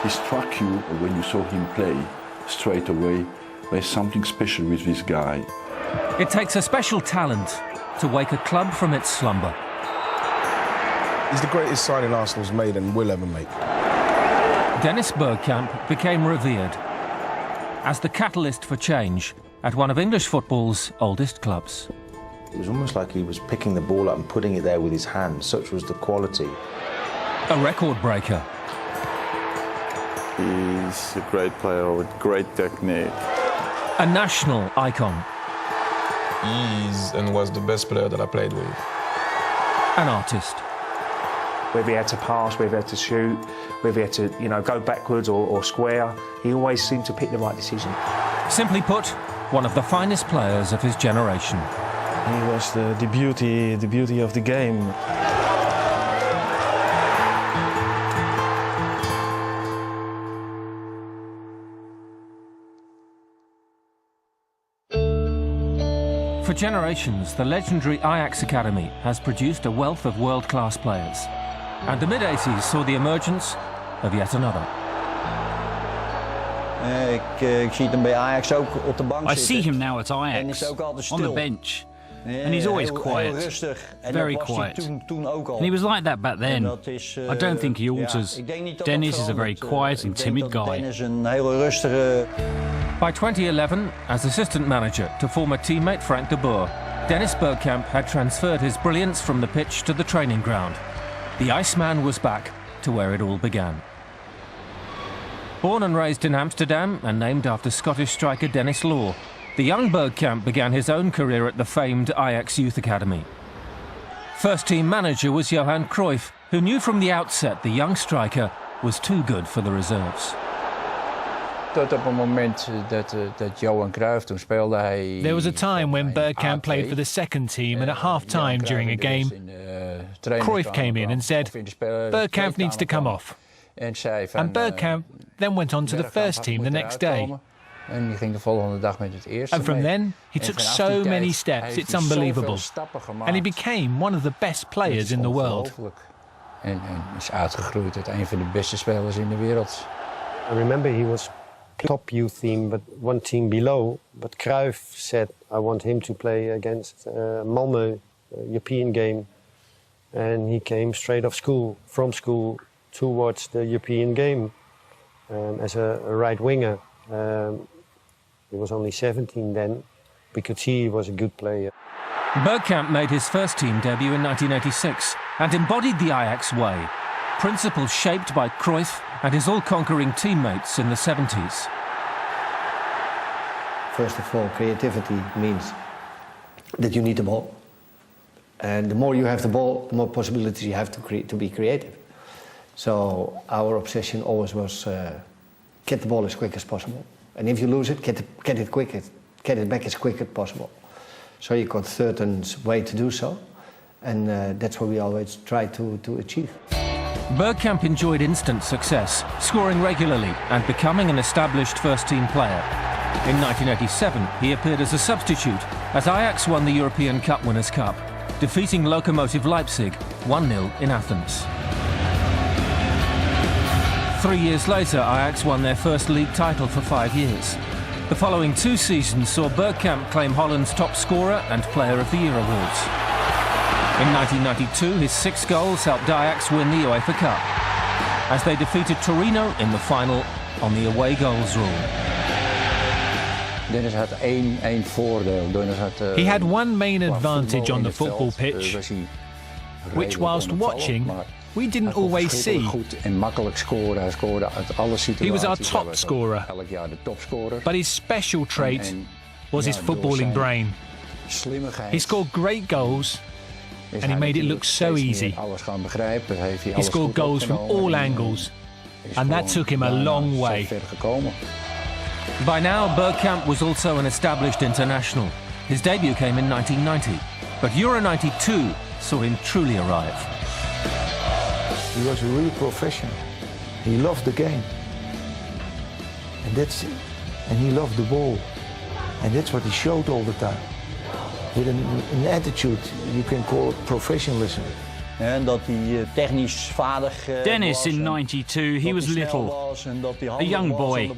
He struck you when you saw him play straight away. There's something special with this guy. It takes a special talent to wake a club from its slumber. He's the greatest signing Arsenal's made and will ever make. Dennis Bergkamp became revered as the catalyst for change at one of English football's oldest clubs. It was almost like he was picking the ball up and putting it there with his hands. Such was the quality. A record breaker. He's a great player with great technique. A national icon. He is and was the best player that I played with. An artist. Whether he had to pass, whether he had to shoot, whether he had to, go backwards or square, he always seemed to pick the right decision. Simply put, one of the finest players of his generation. He was the beauty of the game. For generations, the legendary Ajax Academy has produced a wealth of world-class players. And the mid-80s saw the emergence of yet another. I see him now at Ajax, on the bench. And he's always quiet, very quiet. And he was like that back then. I don't think he alters. Dennis is a very quiet and timid guy. By 2011, as assistant manager to former teammate Frank de Boer, Dennis Bergkamp had transferred his brilliance from the pitch to the training ground. The Iceman was back to where it all began. Born and raised in Amsterdam and named after Scottish striker Dennis Law, the young Bergkamp began his own career at the famed Ajax Youth Academy. First-team manager was Johan Cruyff, who knew from the outset the young striker was too good for the reserves. There was a time when Bergkamp played for the second team, and at half-time during a game, Cruyff came in and said, Bergkamp needs to come off. And Bergkamp then went on to the first team the next day. And from then, he took so many steps, it's unbelievable. And he became one of the best players in the world. I remember he was top youth team, but one team below. But Cruyff said, I want him to play against Malmö, European game. And he came straight off school, from school, towards the European game as a right winger. He was only 17 then. We could see he was a good player. Bergkamp made his first team debut in 1986 and embodied the Ajax way, principles shaped by Cruyff and his all-conquering teammates in the 70s. First of all, creativity means that you need the ball. And the more you have the ball, the more possibilities you have to be creative. So our obsession always was get the ball as quick as possible. And if you lose it, get it back as quick as possible. So you got certain way to do so. And that's what we always try to achieve. Bergkamp enjoyed instant success, scoring regularly and becoming an established first-team player. In 1987, he appeared as a substitute as Ajax won the European Cup Winners' Cup, defeating Lokomotiv Leipzig 1-0 in Athens. 3 years later, Ajax won their first league title for 5 years. The following 2 seasons saw Bergkamp claim Holland's top scorer and Player of the Year awards. In 1992, his 6 goals helped Ajax win the UEFA Cup, as they defeated Torino in the final on the away goals rule. He had one main advantage on the football pitch, which whilst watching, we didn't always see. He was our top scorer, but his special trait was his footballing brain. He scored great goals, and he made it look so easy. He scored goals from all angles, and that took him a long way. By now, Bergkamp was also an established international. His debut came in 1990, but Euro 92 saw him truly arrive. He was a real professional. He loved the game. And that's it. And he loved the ball. And that's what he showed all the time. With an attitude you can call professionalism. Dennis in '92, he was little, a young boy,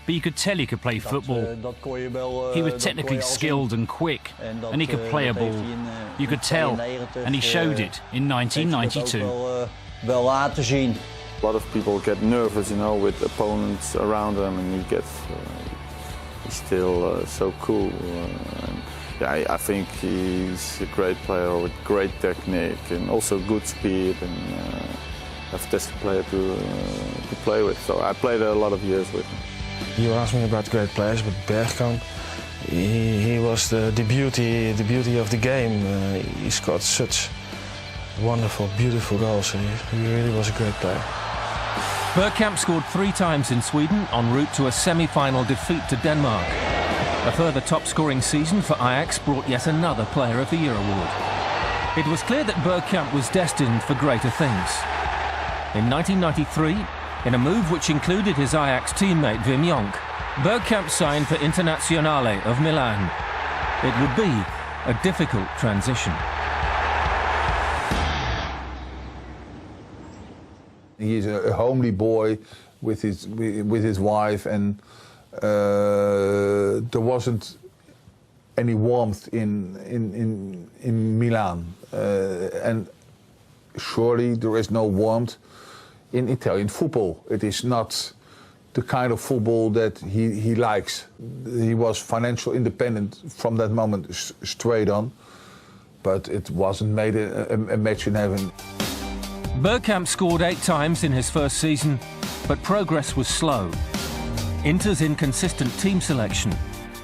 but you could tell he could play football. He was technically skilled and quick, and he could play a ball. You could tell, and he showed it in 1992. A lot of people get nervous, you know, with opponents around them, and he's still so cool. Yeah, I think he's a great player with great technique and also good speed, and a fantastic player to play with. So I played a lot of years with him. You asked me about great players, but Bergkamp, he was the beauty of the game. He scored such wonderful, beautiful goals. He really was a great player. Bergkamp scored 3 times in Sweden en route to a semi-final defeat to Denmark. A further top-scoring season for Ajax brought yet another Player of the Year award. It was clear that Bergkamp was destined for greater things. In 1993, in a move which included his Ajax teammate Wim Jonk, Bergkamp signed for Internazionale of Milan. It would be a difficult transition. He's a homely boy with his wife, and there wasn't any warmth in Milan, and surely there is no warmth in Italian football. It is not the kind of football that he likes. He was financial independent from that moment straight on, but it wasn't made a match in heaven. Bergkamp scored 8 times in his first season, but progress was slow. Inter's inconsistent team selection,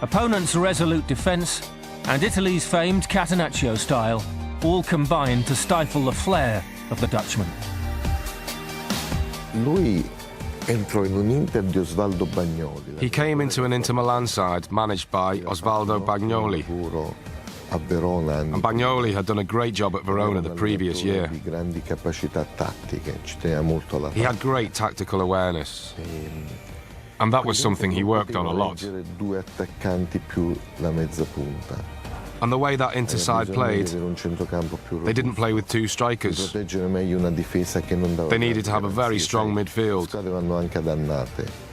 opponents' resolute defence, and Italy's famed Catenaccio style all combined to stifle the flair of the Dutchman. He came into an Inter Milan side managed by Osvaldo Bagnoli. And Bagnoli had done a great job at Verona the previous year. He had great tactical awareness, and that was something he worked on a lot. And the way that Inter side played, they didn't play with 2 strikers. They needed to have a very strong midfield,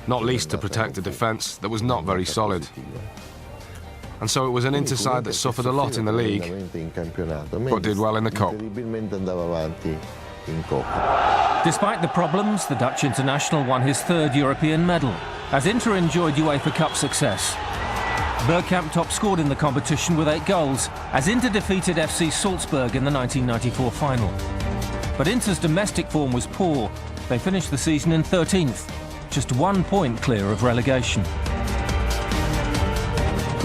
not least to protect a defence that was not very solid. And so it was an Inter side that suffered a lot in the league, but did well in the Cup. Despite the problems, the Dutch international won his 3rd European medal, as Inter enjoyed UEFA Cup success. Bergkamp top-scored in the competition with 8 goals, as Inter defeated FC Salzburg in the 1994 final. But Inter's domestic form was poor. They finished the season in 13th, just 1 point clear of relegation. In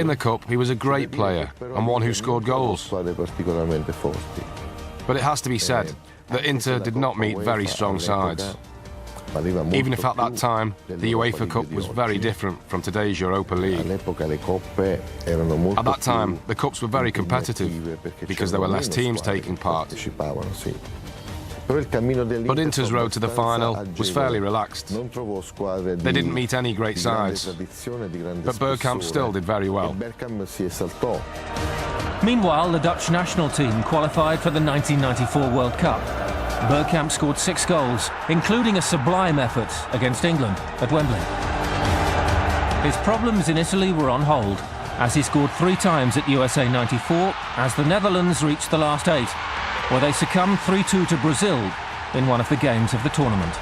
the Cup, he was a great player and one who scored goals. But it has to be said that Inter did not meet very strong sides. Even if at that time, the UEFA Cup was very different from today's Europa League. At that time, the Cups were very competitive because there were less teams taking part. But Inter's road to the final was fairly relaxed. They didn't meet any great sides, but Bergkamp still did very well. Meanwhile, the Dutch national team qualified for the 1994 World Cup. Bergkamp scored 6 goals, including a sublime effort against England at Wembley. His problems in Italy were on hold, as he scored 3 times at USA 94 as the Netherlands reached the last 8, where they succumbed 3-2 to Brazil in one of the games of the tournament.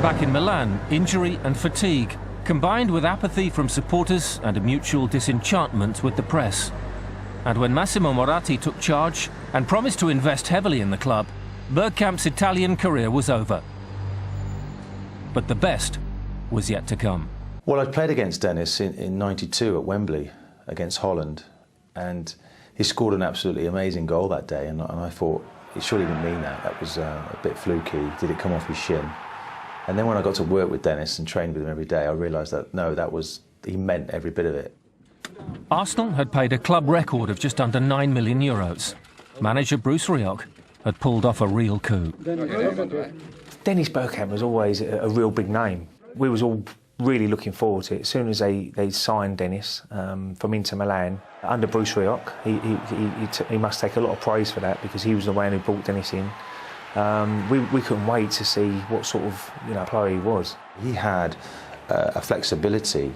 Back in Milan, injury and fatigue, combined with apathy from supporters and a mutual disenchantment with the press. And when Massimo Moratti took charge and promised to invest heavily in the club, Bergkamp's Italian career was over. But the best was yet to come. Well, I played against Dennis in '92 at Wembley against Holland, and he scored an absolutely amazing goal that day, and I thought, he surely didn't mean that. That was a bit fluky. Did it come off his shin? And then when I got to work with Dennis and trained with him every day, I realised that, no, he meant every bit of it. Arsenal had paid a club record of just under €9 million. Manager Bruce Rioch had pulled off a real coup. Dennis Bergkamp was always a real big name. We was all really looking forward to it. As soon as they signed Dennis from Inter Milan under Bruce Rioch, he must take a lot of praise for that, because he was the man who brought Dennis in. We couldn't wait to see what sort of player he was. He had a flexibility,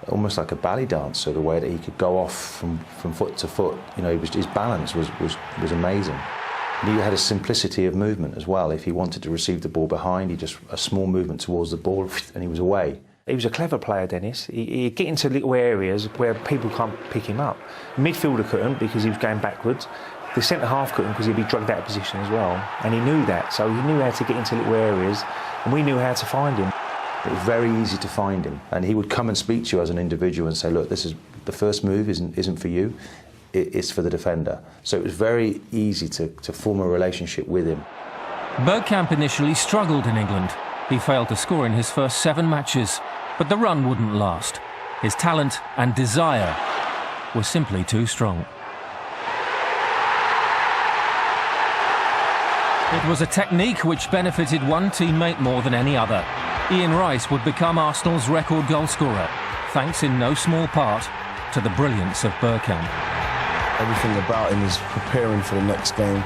almost like a ballet dancer, the way that he could go off from foot to foot. His balance was amazing. And he had a simplicity of movement as well. If he wanted to receive the ball behind, he just a small movement towards the ball and he was away. He was a clever player, Dennis. He'd get into little areas where people can't pick him up. The midfielder couldn't because he was going backwards. The centre-half couldn't because he'd be drugged out of position as well. And he knew that, so he knew how to get into little areas, and we knew how to find him. It was very easy to find him, and he would come and speak to you as an individual and say, look, this is the first move isn't for you, it's for the defender. So it was very easy to form a relationship with him. Bergkamp initially struggled in England. He failed to score in his first 7 matches, but the run wouldn't last. His talent and desire were simply too strong. It was a technique which benefited one teammate more than any other. Ian Rice would become Arsenal's record goalscorer, thanks in no small part to the brilliance of Bergkamp. Everything about him is preparing for the next game.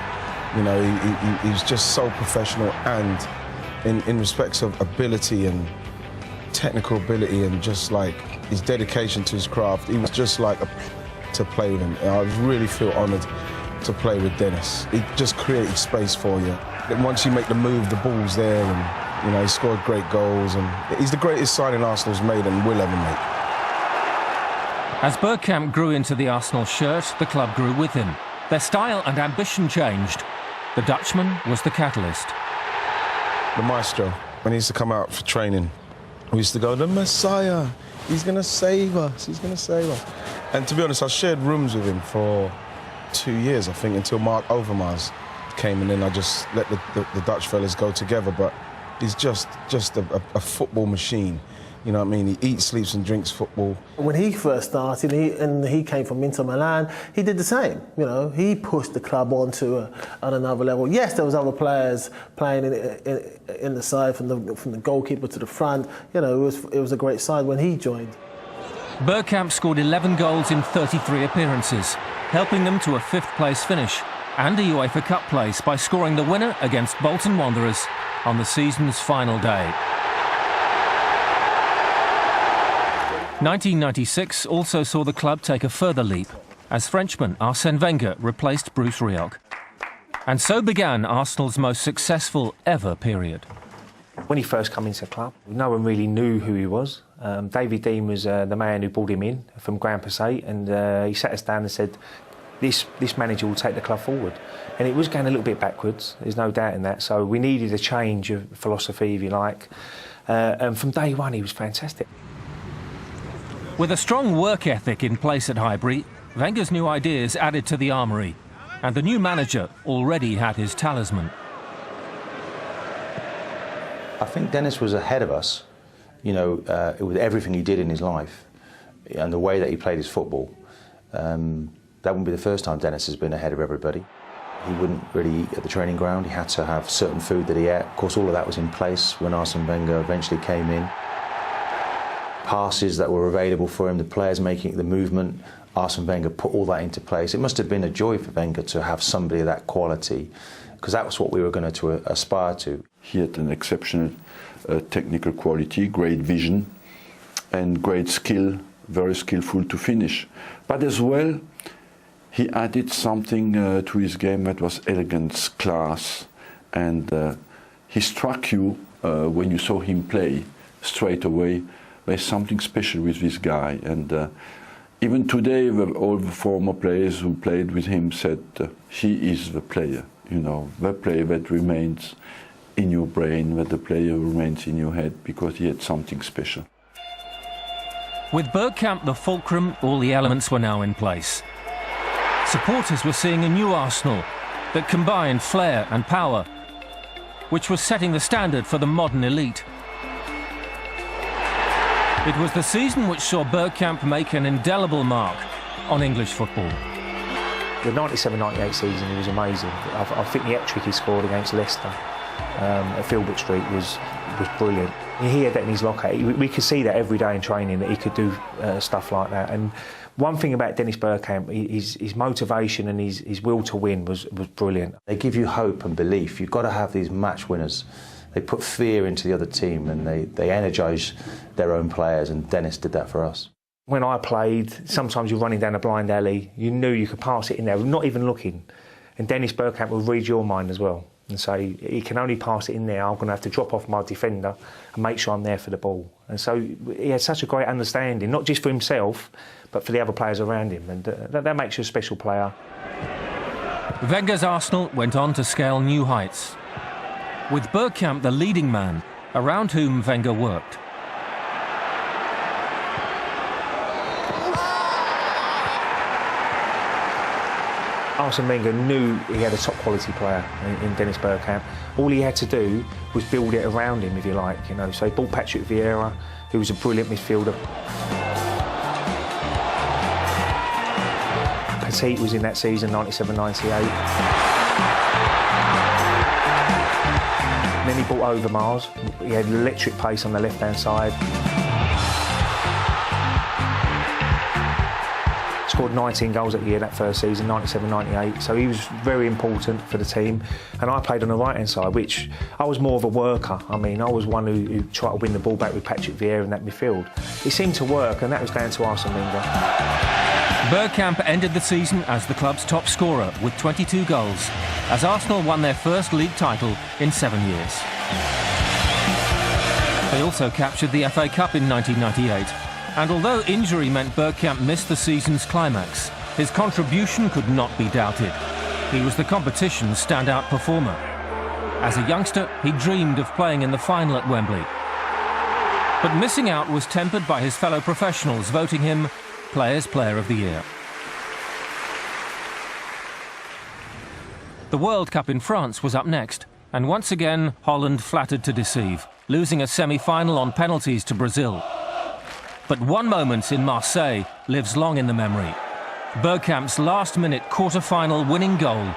He's just so professional, and in respects of ability and technical ability and just like his dedication to his craft, he was just like to play with him. I really feel honoured to play with Dennis. He just created space for you. And once you make the move, the ball's there, and he scored great goals, and he's the greatest signing Arsenal's made and will ever make. As Bergkamp grew into the Arsenal shirt, the club grew with him. Their style and ambition changed. The Dutchman was the catalyst. The maestro, when he used to come out for training, we used to go, the Messiah, he's going to save us, he's going to save us. And to be honest, I shared rooms with him for 2 years, I think, until Mark Overmars came, and then I just let the Dutch fellas go together. But he's just a football machine. You know what I mean? He eats, sleeps and drinks football. When he first started, he came from Inter Milan, he did the same. He pushed the club on another level. Yes, there was other players playing in the side, from the goalkeeper to the front. It was a great side when he joined. Bergkamp scored 11 goals in 33 appearances, helping them to a 5th place finish and a UEFA Cup place by scoring the winner against Bolton Wanderers on the season's final day. 1996 also saw the club take a further leap as Frenchman Arsène Wenger replaced Bruce Rioch. And so began Arsenal's most successful ever period. When he first came into the club, no one really knew who he was. David Dean was the man who brought him in from Grand Passat, and he sat us down and said, this manager will take the club forward. And it was going a little bit backwards, there's no doubt in that, so we needed a change of philosophy, if you like. And from day one, he was fantastic. With a strong work ethic in place at Highbury, Wenger's new ideas added to the armoury, and the new manager already had his talisman. I think Dennis was ahead of us, with everything he did in his life and the way that he played his football. That wouldn't be the first time Dennis has been ahead of everybody. He wouldn't really eat at the training ground. He had to have certain food that he ate. Of course, all of that was in place when Arsène Wenger eventually came in. Passes that were available for him, the players making the movement, Arsène Wenger put all that into place. It must have been a joy for Wenger to have somebody of that quality, because that was what we were going to aspire to. He had an exceptional technical quality, great vision and great skill, very skillful to finish. But as well, he added something to his game that was elegance, class, and he struck you when you saw him play straight away. There's something special with this guy, and even today all the former players who played with him said he is the player, the player that remains in your brain, that the player who remains in your head, because he had something special. With Bergkamp the fulcrum, all the elements were now in place. Supporters were seeing a new Arsenal that combined flair and power, which was setting the standard for the modern elite. It was the season which saw Bergkamp make an indelible mark on English football. The 97-98 season, he was amazing. I think the hat-trick he scored against Leicester at Filbert Street was was brilliant. He had that in his locker. We could see that every day in training, that he could do stuff like that. And one thing about Dennis Bergkamp, his motivation and his will to win was brilliant. They give you hope and belief. You've got to have these match winners. They put fear into the other team and they energise their own players, and Dennis did that for us. When I played, sometimes you're running down a blind alley, you knew you could pass it in there, not even looking. And Dennis Bergkamp would read your mind as well and say, he can only pass it in there, I'm going to have to drop off my defender and make sure I'm there for the ball. And so he had such a great understanding, not just for himself, but for the other players around him, and that makes you a special player. Wenger's Arsenal went on to scale new heights, with Bergkamp the leading man, around whom Wenger worked. Arsene Wenger knew he had a top quality player in Dennis Bergkamp. All he had to do was build it around him, if you like, you know. So he bought Patrick Vieira, who was a brilliant midfielder. Petit was in that season, 97-98. And then he bought Overmars. He had electric pace on the left-hand side. Scored 19 goals that year, that first season, 97-98. So he was very important for the team. And I played on the right-hand side, which I was more of a worker. I mean, I was one who tried to win the ball back with Patrick Vieira in that midfield. It seemed to work, and that was down to Arsene Wenger. Bergkamp ended the season as the club's top scorer with 22 goals, as Arsenal won their first league title in 7 years. They also captured the FA Cup in 1998. And although injury meant Bergkamp missed the season's climax, his contribution could not be doubted. He was the competition's standout performer. As a youngster, he dreamed of playing in the final at Wembley. But missing out was tempered by his fellow professionals voting him Players' Player of the Year. The World Cup in France was up next, and once again Holland flattered to deceive, losing a semi-final on penalties to Brazil. But one moment in Marseille lives long in the memory. Bergkamp's last-minute quarter-final winning goal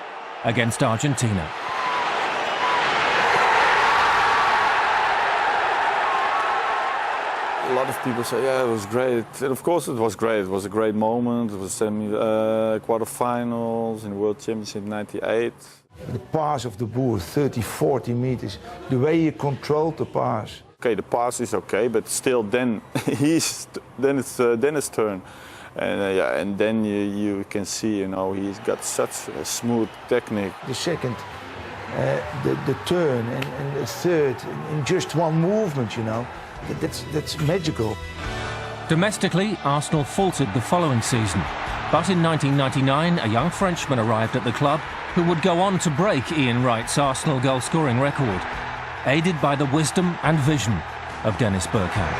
against Argentina. A lot of people say, yeah, it was great. And of course it was great. It was a great moment. It was quarter-finals in the World Championship '98. The pass of the Boer, 30, 40 meters, the way he controlled the pass. Okay, the pass is okay, but still, then it's Dennis' turn, and yeah, and then you can see, you know, he's got such a smooth technique. The second, the turn, and the third, in just one movement, you know, that's magical. Domestically, Arsenal faltered the following season, but in 1999, a young Frenchman arrived at the club who would go on to break Ian Wright's Arsenal goal-scoring record, aided by the wisdom and vision of Dennis Bergkamp.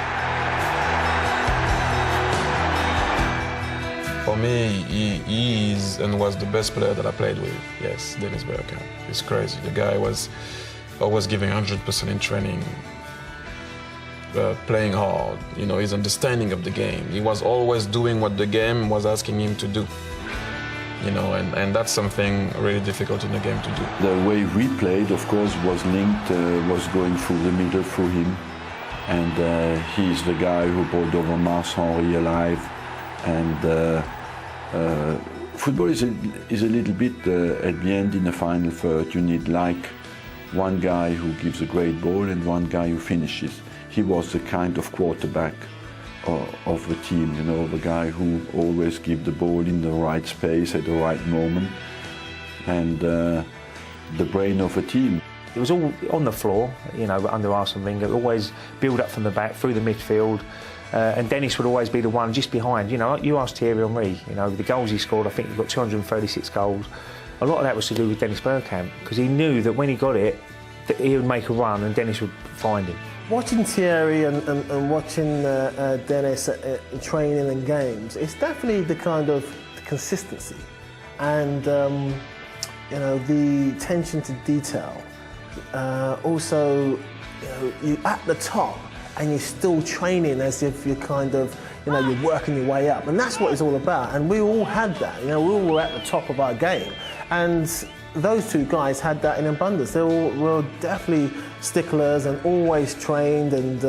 For me, he is and was the best player that I played with. Yes, Dennis Bergkamp. It's crazy. The guy was always giving 100% in training, playing hard. You know, his understanding of the game. He was always doing what the game was asking him to do. You know, and that's something really difficult in the game to do. The way we played, of course, was linked, was going through the middle through him. And he's the guy who brought Overmars Henry alive. And football is a little bit, at the end, in the final third, you need like one guy who gives a great ball and one guy who finishes. He was the kind of quarterback of the team, you know, the guy who always gives the ball in the right space at the right moment, and the brain of a team. It was all on the floor, you know, under Arsene Wenger, always build up from the back, through the midfield, and Dennis would always be the one just behind. You know, like you asked Thierry Henry, you know, the goals he scored, I think he got 236 goals. A lot of that was to do with Dennis Bergkamp, because he knew that when he got it, that he would make a run and Dennis would find him. Watching Thierry and watching Dennis training and games, it's definitely the kind of consistency and you know, the attention to detail. Also, you know, at the top, and you're still training as if you're kind of, you know, you're working your way up. And that's what it's all about. And we all had that, you know, we all were at the top of our game. And those two guys had that in abundance. They were definitely sticklers and always trained and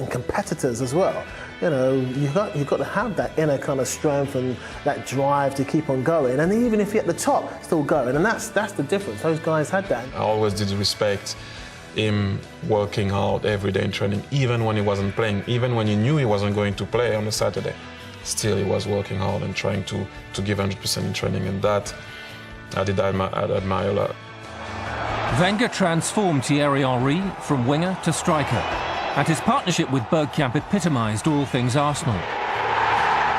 competitors as well. You know, you've got to have that inner kind of strength and that drive to keep on going. And even if you're at the top, still going. And that's the difference. Those guys had that. I always did respect him working hard every day in training, even when he wasn't playing, even when he knew he wasn't going to play on a Saturday. Still, he was working hard and trying to give 100% in training, and that I'd admire a lot. Wenger transformed Thierry Henry from winger to striker, and his partnership with Bergkamp epitomised all things Arsenal.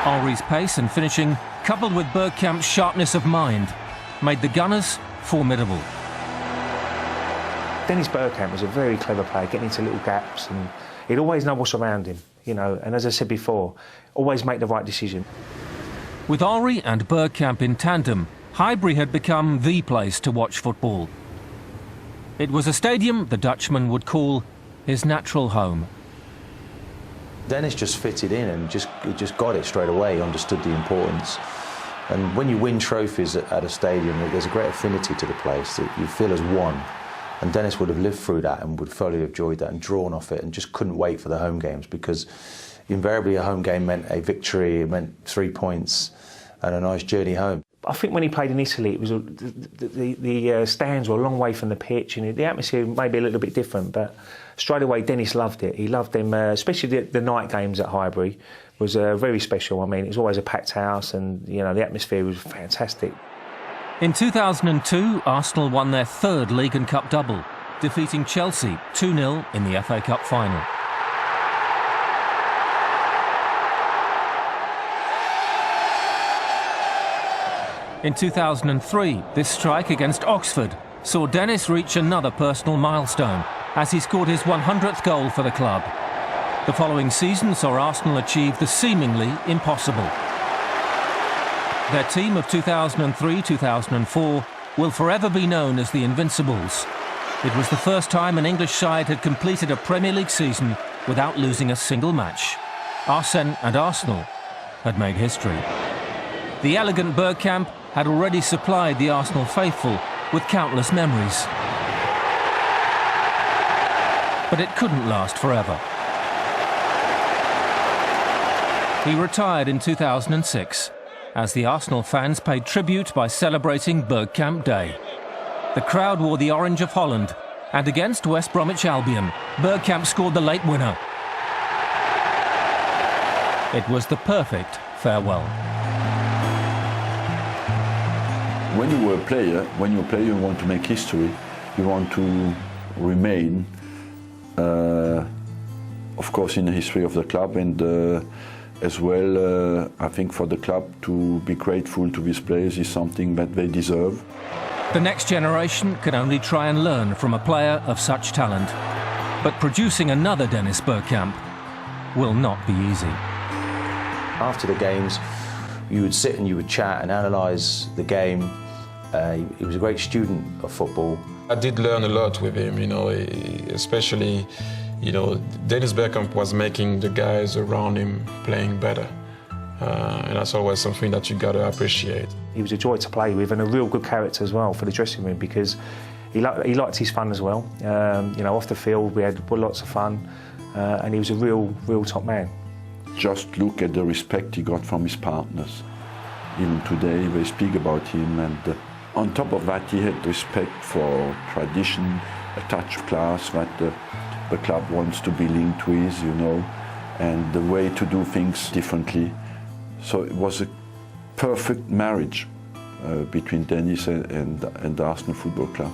Henry's pace and finishing, coupled with Bergkamp's sharpness of mind, made the Gunners formidable. Dennis Bergkamp was a very clever player, getting into little gaps, and he'd always know what's around him, you know, and as I said before, always make the right decision. With Henry and Bergkamp in tandem, Highbury had become the place to watch football. It was a stadium the Dutchman would call his natural home. Dennis just fitted in and he just got it straight away, understood the importance. And when you win trophies at a stadium, there's a great affinity to the place that you feel as one. And Dennis would have lived through that and would thoroughly have enjoyed that and drawn off it and just couldn't wait for the home games, because invariably a home game meant a victory, it meant 3 points and a nice journey home. I think when he played in Italy, it was the stands were a long way from the pitch, and the atmosphere may be a little bit different. But straight away, Dennis loved it. He loved them, especially the night games at Highbury was very special. I mean, it was always a packed house, and you know the atmosphere was fantastic. In 2002, Arsenal won their third League and Cup double, defeating Chelsea 2-0 in the FA Cup final. In 2003, this strike against Oxford saw Dennis reach another personal milestone as he scored his 100th goal for the club. The following season saw Arsenal achieve the seemingly impossible. Their team of 2003-2004 will forever be known as the Invincibles. It was the first time an English side had completed a Premier League season without losing a single match. Arsene and Arsenal had made history. The elegant Bergkamp had already supplied the Arsenal faithful with countless memories. But it couldn't last forever. He retired in 2006 as the Arsenal fans paid tribute by celebrating Bergkamp Day. The crowd wore the orange of Holland, and against West Bromwich Albion, Bergkamp scored the late winner. It was the perfect farewell. When you were a player, you want to make history, you want to remain, of course, in the history of the club, and as well, I think for the club to be grateful to these players is something that they deserve. The next generation can only try and learn from a player of such talent. But producing another Dennis Bergkamp will not be easy. After the games, you would sit and you would chat and analyse the game. He was a great student of football. I did learn a lot with him, you know, especially, you know, Dennis Bergkamp was making the guys around him playing better. And that's always something that you got to appreciate. He was a joy to play with and a real good character as well for the dressing room, because he liked his fun as well. You know, off the field we had lots of fun, and he was a real top man. Just look at the respect he got from his partners. Even today they speak about him, and on top of that he had respect for tradition, a touch of class that the club wants to be linked with, you know, and the way to do things differently. So it was a perfect marriage between Dennis and the Arsenal Football Club.